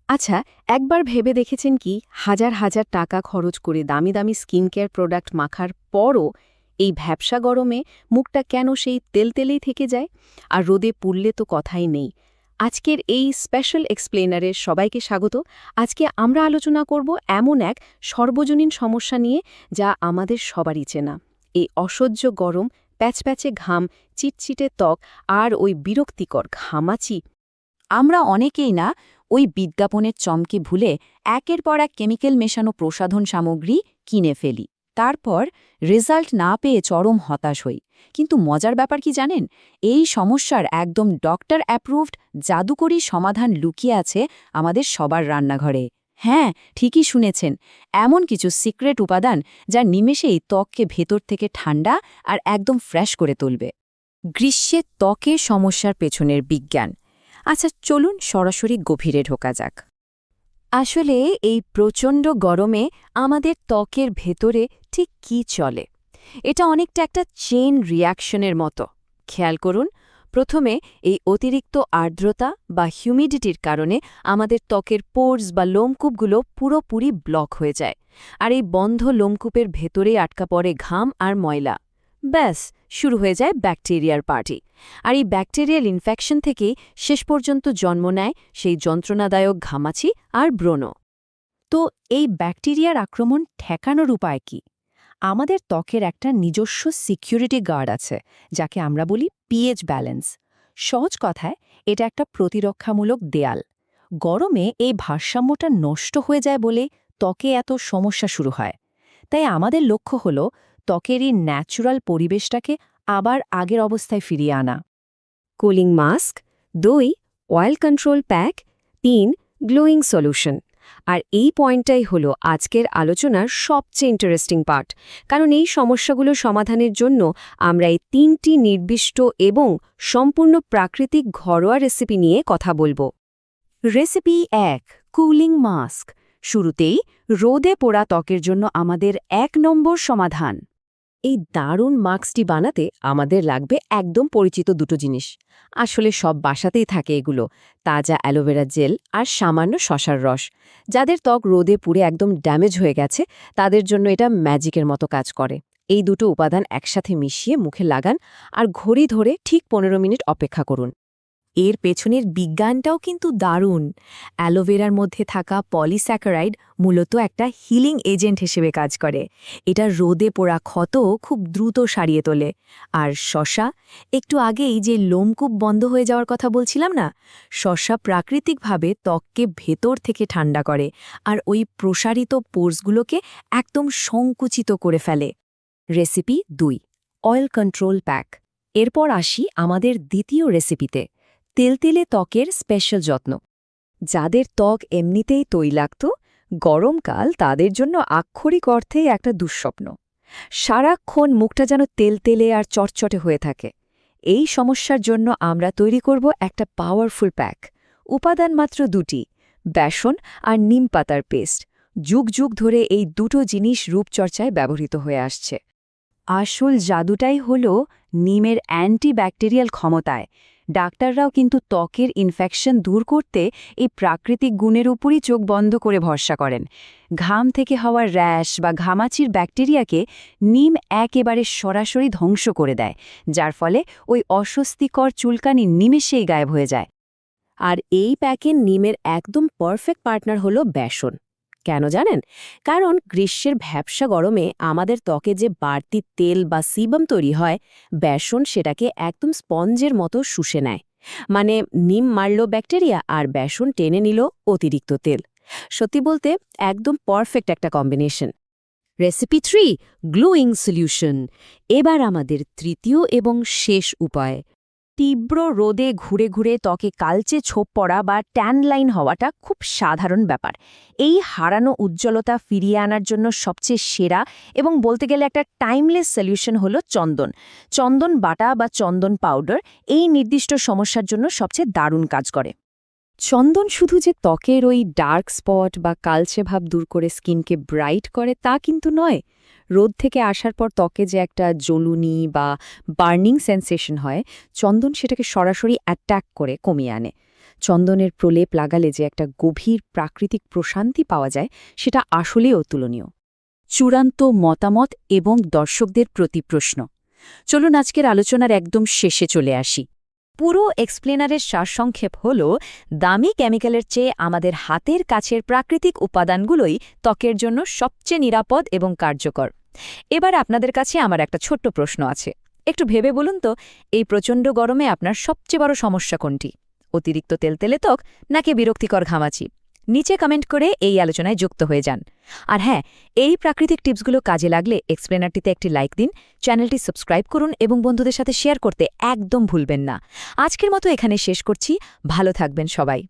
আচ্ছা, একবার ভেবে দেখেছেন কি হাজার হাজার টাকা খরচ করে দামি দামি স্কিন কেয়ার প্রোডাক্ট মাখার পরও এই ভ্যাপসা গরমে মুখটা কেন সেই তেলতেলেই থেকে যায়? আর রোদে পুড়লে তো কথাই নেই। আজকের এই স্পেশাল এক্সপ্লেনারের সবাইকে স্বাগত। আজকে আমরা আলোচনা করব এমন এক সর্বজনীন সমস্যা নিয়ে যা আমাদের সবারই চেনা। এই অসহ্য গরম, প্যাচপ্যাচে ঘাম, চিটচিটে ত্বক আর ওই বিরক্তিকর ঘামাচি। আমরা অনেকেই না ওই বিজ্ঞাপনের চমকে ভুলে একের পর এক কেমিক্যাল মেশানো প্রসাধন সামগ্রী কিনে ফেলি। তারপর রেজাল্ট না পেয়ে চরম হতাশ হই। কিন্তু মজার ব্যাপার কি জানেন, এই সমস্যার একদম ডক্টর অ্যাপ্রুভড জাদুকরী সমাধান লুকিয়ে আছে আমাদের সবার রান্নাঘরে। হ্যাঁ, ঠিকই শুনেছেন, এমন কিছু সিক্রেট উপাদান যা নিমেষেই ত্বককে ভেতর থেকে ঠান্ডা আর একদম ফ্রেশ করে তুলবে। গ্রীষ্মের ত্বকের সমস্যার পেছনের বিজ্ঞান। আচ্ছা, চলুন সরাসরি গভীরে ঢোকা যাক। আসলে এই প্রচণ্ড গরমে আমাদের ত্বকের ভেতরে ঠিক কি চলে, এটা অনেকটা একটা চেইন রিয়াকশনের মতো। খেয়াল করুন, প্রথমে এই অতিরিক্ত আর্দ্রতা বা হিউমিডিটির কারণে আমাদের ত্বকের পোরস বা লোমকূপগুলো পুরোপুরি ব্লক হয়ে যায়, আর এই বন্ধ লোমকূপের ভেতরেই আটকা পড়ে ঘাম আর ময়লা। ব্যাস, শুরু হয়ে যায় ব্যাকটেরিয়ার পার্টি। আর এই ব্যাকটেরিয়াল ইনফেকশন থেকেই শেষ পর্যন্ত জন্ম নেয় সেই যন্ত্রণাদায়ক ঘামাচি আর ব্রণ। তো এই ব্যাকটেরিয়ার আক্রমণ ঠেকানোর উপায় কি? আমাদের ত্বকের একটা নিজস্ব সিকিউরিটি গার্ড আছে, যাকে আমরা বলি পিএইচ ব্যালেন্স। সহজ কথায় এটা একটা প্রতিরক্ষামূলক দেয়াল। গরমে এই ভারসাম্যটা নষ্ট হয়ে যায় বলে ত্বকে এত সমস্যা শুরু হয়। তাই আমাদের লক্ষ্য হল ত্বকের এই ন্যাচুরাল পরিবেশটাকে আবার আগের অবস্থায় ফিরিয়ে আনা। Cooling mask, 2 oil control pack, 3 glowing solution. আর এই পয়েন্টটাই হলো আজকের আলোচনার সবচেয়ে ইন্টারেস্টিং পার্ট, কারণ এই সমস্যাগুলো সমাধানের জন্য আমরা এই 3টি নির্দিষ্ট এবং সম্পূর্ণ প্রাকৃতিক ঘরোয়া রেসিপি নিয়ে কথা বলবো। Recipe 1, cooling mask. শুরুতেই রোদে পোড়া ত্বকের জন্য আমাদের 1 নম্বর সমাধান। এই দারুণ মাস্কটি বানাতে আমাদের লাগবে একদম পরিচিত দুটো জিনিস। আসলে সব বাসাতেই থাকে এগুলো, তাজা অ্যালোভেরা জেল আর সামান্য শসার রস। যাদের ত্বক রোদে পুড়ে একদম ড্যামেজ হয়ে গেছে, তাদের জন্য এটা ম্যাজিকের মতো কাজ করে। এই দুটো উপাদান একসাথে মিশিয়ে মুখে লাগান আর ঘড়ি ধরে ঠিক 15 মিনিট অপেক্ষা করুন। এর পেছনের বিজ্ঞানটাও কিন্তু দারুণ। অ্যালোভেরার মধ্যে থাকা পলিস্যাকারাইড মূলত একটা হিলিং এজেন্ট হিসেবে কাজ করে। এটা রোদে পোড়া ক্ষত খুব দ্রুত সারিয়ে তোলে। আর শসা, একটু আগেই যে লোমকূপ বন্ধ হয়ে যাওয়ার কথা বলছিলাম না, শসা প্রাকৃতিকভাবে ত্বককে ভেতর থেকে ঠান্ডা করে আর ওই প্রসারিত পোর্সগুলোকে একদম সংকুচিত করে ফেলে। Recipe 2, oil control pack. এরপর আসি আমাদের দ্বিতীয় রেসিপিতে, তেলতেলে ত্বকের স্পেশাল যত্ন। যাদের ত্বক এমনিতেই তৈলাক্ত, গরমকাল তাদের জন্য আক্ষরিক অর্থেই একটা দুঃস্বপ্ন। সারাক্ষণ মুখটা যেন তেলতেলে আর চটচটে হয়ে থাকে। এই সমস্যার জন্য আমরা তৈরি করব একটা পাওয়ারফুল প্যাক। উপাদান মাত্র 2টি, বেসন আর নিম পাতার পেস্ট। যুগ যুগ ধরে এই দুটো জিনিস রূপচর্চায় ব্যবহৃত হয়ে আসছে। আসল জাদুটাই হল নিমের অ্যান্টিব্যাকটেরিয়াল ক্ষমতায়। ডাক্তাররাও কিন্তু ত্বকের ইনফেকশন দূর করতে এই প্রাকৃতিক গুণের উপরই চোখ বন্ধ করে ভরসা করেন। ঘাম থেকে হওয়া র্যাশ বা ঘামাচির ব্যাকটেরিয়াকে নিম একেবারে সরাসরি ধ্বংস করে দেয়, যার ফলে ওই অস্বস্তিকর চুলকানি নিমেষেই গায়েব হয়ে যায়। আর এই প্যাকের নিমের একদম পারফেক্ট পার্টনার হলো বেসন। কেন জানেন? কারণ গ্রীষ্মের ভ্যাপসা গরমে আমাদের ত্বকে যে বাড়তি তেল বা সিবাম তৈরি হয়, বেসন সেটাকে একদম স্পঞ্জের মতো শুষে নেয়। মানে নিম মারল ব্যাকটেরিয়া আর বেসন টেনে নিল অতিরিক্ত তেল। সত্যি বলতে একদম পারফেক্ট একটা কম্বিনেশন। Recipe 3, glowing solution. এবার আমাদের তৃতীয় এবং শেষ উপায়। তীব্র রোদে ঘুরে ঘুরে ত্বকে কালচে ছোপ পড়া বা ট্যান লাইন হওয়াটা খুব সাধারণ ব্যাপার। এই হারানো উজ্জ্বলতা ফিরিয়ে আনার জন্য সবচেয়ে সেরা এবং বলতে গেলে একটা টাইমলেস সলিউশন হলো চন্দন। চন্দন বাটা বা চন্দন পাউডার এই নির্দিষ্ট সমস্যার জন্য সবচেয়ে দারুণ কাজ করে। চন্দন শুধু যে ত্বকের ওই ডার্ক স্পট বা কালচে ভাব দূর করে স্কিনকে ব্রাইট করে তা কিন্তু নয়। রোদ থেকে আসার পর ত্বকে যে একটা জ্বলুনি বা বার্নিং সেন্সেশন হয়, চন্দন সেটাকে সরাসরি অ্যাটাক করে কমিয়ে আনে। চন্দনের প্রলেপ লাগালে যে একটা গভীর প্রাকৃতিক প্রশান্তি পাওয়া যায় সেটা আসলেই অতুলনীয়। চূড়ান্ত মতামত এবং দর্শকদের প্রতি প্রশ্ন। চলুন আজকের আলোচনার একদম শেষে চলে আসি। পুরো এক্সপ্লেনারের সারসংক্ষেপ হল, দামি কেমিক্যালের চেয়ে আমাদের হাতের কাছের প্রাকৃতিক উপাদানগুলোই ত্বকের জন্য সবচেয়ে নিরাপদ এবং কার্যকর। এবার আপনাদের কাছে আমার একটা ছোট্ট প্রশ্ন আছে। একটু ভেবে বলুন তো, এই প্রচণ্ড গরমে আপনার সবচেয়ে বড় সমস্যা কোনটি? অতিরিক্ত তেলতেলে ত্বক নাকি বিরক্তিকর ঘামাচি? নিচে কমেন্ট করে এই আলোচনায় যুক্ত হয়ে যান। আর হ্যাঁ, এই প্রাকৃতিক টিপসগুলো কাজে লাগলে এক্সপ্লেনারটিতে একটি লাইক দিন, চ্যানেলটি সাবস্ক্রাইব করুন এবং বন্ধুদের সাথে শেয়ার করতে একদম ভুলবেন না। আজকের মতো এখানে শেষ করছি। ভালো থাকবেন সবাই।